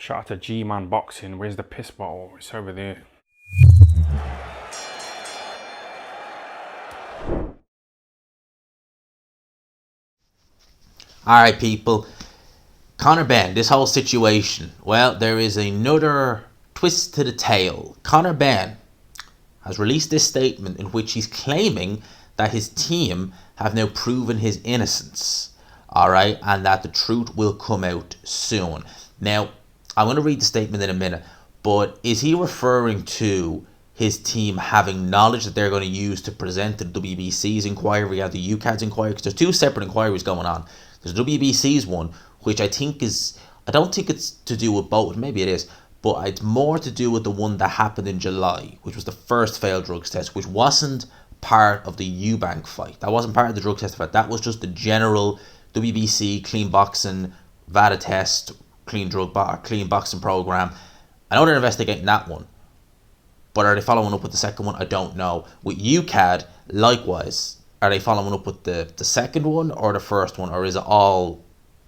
Shout out to G-Man Boxing. Where's the piss bottle? It's over there. Alright, people. Conor Benn, this whole situation. Well, there is another twist to the tale. Conor Benn has released this statement in which he's claiming that his team have now proven his innocence. Alright, and that the truth will come out soon. Now, I'm going to read the statement in a minute, but is he referring to his team having knowledge that they're going to use to present to the WBC's inquiry and the UKAD's inquiry? Because there's two separate inquiries going on. There's the WBC's one, which I don't think it's to do with both, maybe it is, but it's more to do with the one that happened in July, which was the first failed drugs test, which wasn't part of the Eubank fight. That wasn't part of the drug test fight. That was just the general WBC clean boxing VADA test, clean boxing program. I know they're investigating that one, but are they following up with the second one? I don't know. With UKAD, likewise, are they following up with the second one or the first one, or is it all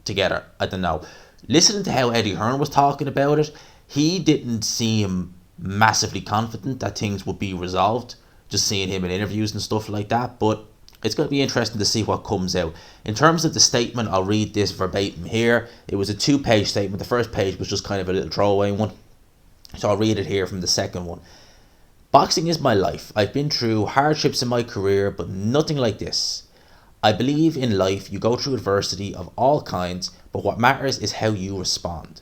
together? I don't know. Listening to how Eddie Hearn was talking about it, he didn't seem massively confident that things would be resolved, just seeing him in interviews and stuff like that, but it's going to be interesting to see what comes out. In terms of the statement, I'll read this verbatim here. It was a 2-page statement. The first page was just kind of a little throwaway one, so I'll read it here from the second one. Boxing is my life. I've been through hardships in my career, but nothing like this. I believe in life you go through adversity of all kinds, but what matters is how you respond.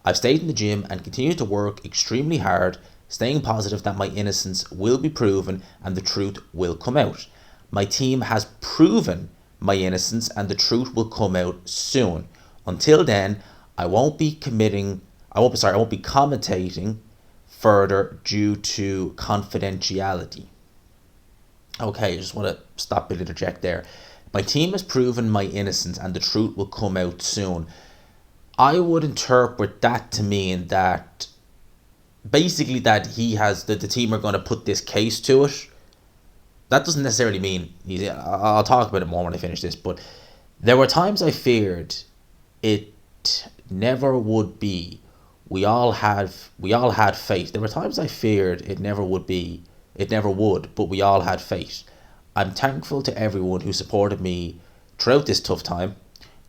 I've stayed in the gym and continue to work extremely hard, staying positive that my innocence will be proven and the truth will come out. My team has proven my innocence and the truth will come out soon. Until then, I won't be commentating further due to confidentiality. Okay, I just want to stop and interject there. My team has proven my innocence and the truth will come out soon. I would interpret that to mean that basically that the team are going to put this case to it. That doesn't necessarily mean I'll talk about it more when I finish this, but there were times I feared it never would be. We all had faith. There were times I feared it never would, but we all had faith. I'm thankful to everyone who supported me throughout this tough time.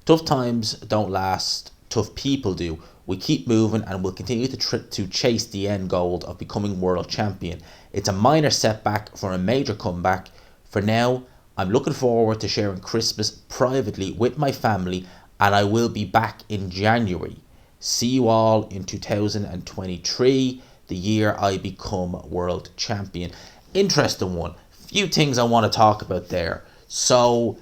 Tough times don't last, tough people do. We keep moving and we'll continue to chase the end goal of becoming world champion. It's a minor setback for a major comeback. For now, I'm looking forward to sharing Christmas privately with my family, and I will be back in January. See you all in 2023, the year I become world champion. Interesting one. Few things I want to talk about there. So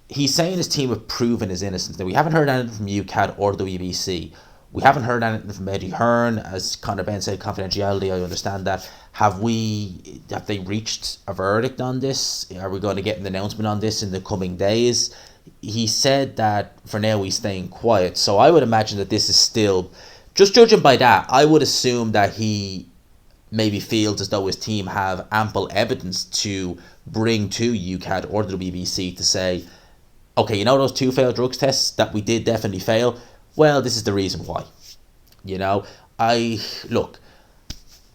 he's saying his team have proven his innocence. Now, we haven't heard anything from UKAD or the WBC. We haven't heard anything from Eddie Hearn. As Conor Benn said, confidentiality, I understand that. Have they reached a verdict on this? Are we going to get an announcement on this in the coming days? He said that for now he's staying quiet. So I would imagine that this is still, just judging by that, I would assume that he maybe feels as though his team have ample evidence to bring to UKAD or the WBC to say, okay, you know those 2 failed drugs tests that we did definitely fail? Well, this is the reason why.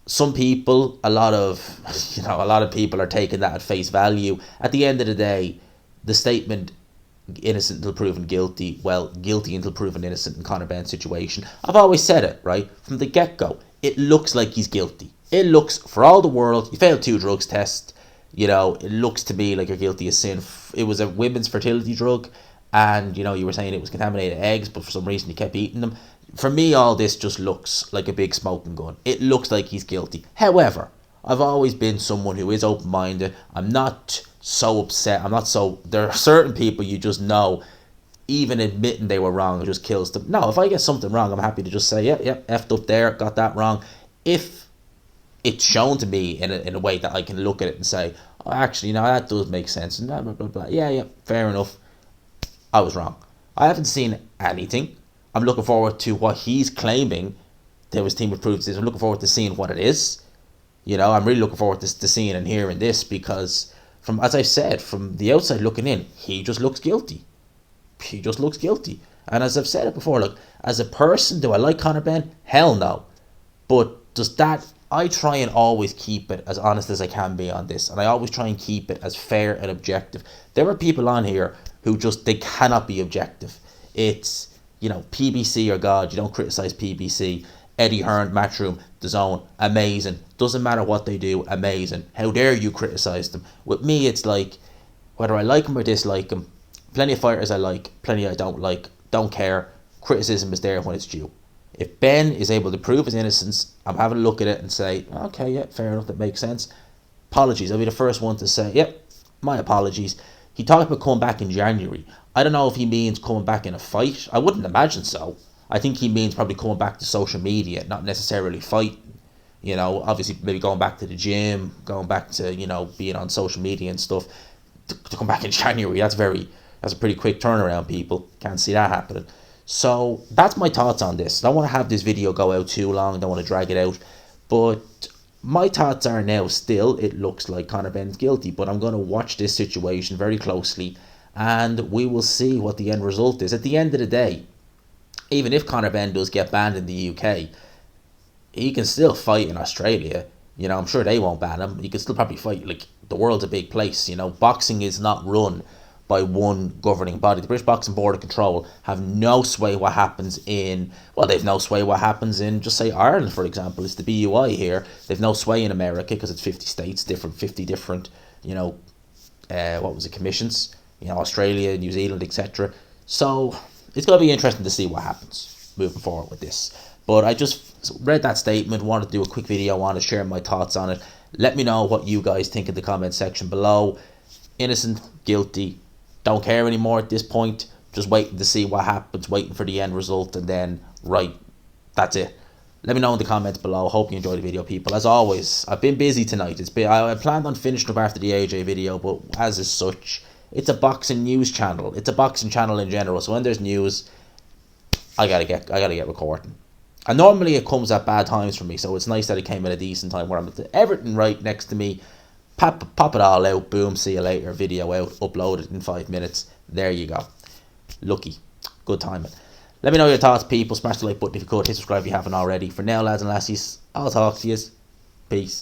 Some people, a lot of people are taking that at face value. At the end of the day, the statement, innocent until proven guilty, well, guilty until proven innocent in Conor Benn's situation. I've always said it, right? From the get-go, it looks like he's guilty. It looks, for all the world, you failed 2 drugs tests, it looks to me like you're guilty of sin. It was a women's fertility drug, and, you were saying it was contaminated eggs, but for some reason you kept eating them. For me, all this just looks like a big smoking gun. It looks like he's guilty. However, I've always been someone who is open-minded. I'm not so upset. There are certain people you just know, even admitting they were wrong, it just kills them. No, if I get something wrong, I'm happy to just say, yeah, effed up there, got that wrong. If it's shown to me in a way that I can look at it and say, oh, actually, that does make sense, and blah, blah, blah, blah. Yeah, fair enough. I was wrong. I haven't seen anything. I'm looking forward to what he's claiming that his team approved this. I'm looking forward to seeing what it is. I'm really looking forward to seeing and hearing this, because as I said, from the outside looking in, he just looks guilty. And as I've said it before, look, as a person, do I like Conor Benn? Hell no. But does that, I try and always keep it as honest as I can be on this, and I always try and keep it as fair and objective. There are people on here who just, they cannot be objective. It's, you know, PBC or God, you don't criticize PBC. Eddie Hearn, Matchroom, DAZN, amazing. Doesn't matter what they do, amazing. How dare you criticize them? With me, it's like, whether I like them or dislike them, plenty of fighters I like, plenty I don't like, don't care. Criticism is there when it's due. If Benn is able to prove his innocence, I'm having a look at it and say, okay, yeah, fair enough, that makes sense. Apologies, I'll be the first one to say, yep, my apologies. He talked about coming back in January. I don't know if he means coming back in a fight. I wouldn't imagine so. I think he means probably coming back to social media, not necessarily fighting. You know, obviously maybe going back to the gym, going back to, you know, being on social media and stuff. To come back in January, that's a pretty quick turnaround, people. Can't see that happening. So that's my thoughts on this. I don't want to have this video go out too long. I don't want to drag it out. But my thoughts are now still, it looks like Conor Benn's guilty. But I'm going to watch this situation very closely. And we will see what the end result is. At the end of the day, even if Conor Benn does get banned in the UK, he can still fight in Australia. You know, I'm sure they won't ban him. He can still probably fight. Like, the world's a big place. You know, boxing is not run by one governing body. The British Boxing Board of Control have no sway what happens in, well, they've no sway what happens in, just say Ireland, for example. It's the BUI here. They've no sway in America because it's 50 states, 50 different, you know, commissions, you know, Australia, New Zealand, etc. So it's going to be interesting to see what happens moving forward with this. But I just read that statement, wanted to do a quick video, wanted to share my thoughts on it. Let me know what you guys think in the comment section below. Innocent, guilty, don't care anymore at this point. Just waiting to see what happens, waiting for the end result, and then, right, that's it. Let me know in the comments below. Hope you enjoyed the video, people. As always, I've been busy tonight. I planned on finishing up after the AJ video, but as is such, it's a boxing news channel. It's a boxing channel in general. So when there's news, I gotta get recording. And normally it comes at bad times for me, so it's nice that it came at a decent time where I'm at everything right next to me. Pop it all out, boom, see you later, video out, upload it in 5 minutes. There you go. Lucky. Good timing. Let me know your thoughts, people. Smash the like button if you could. Hit subscribe if you haven't already. For now, lads and lassies, I'll talk to you. Peace.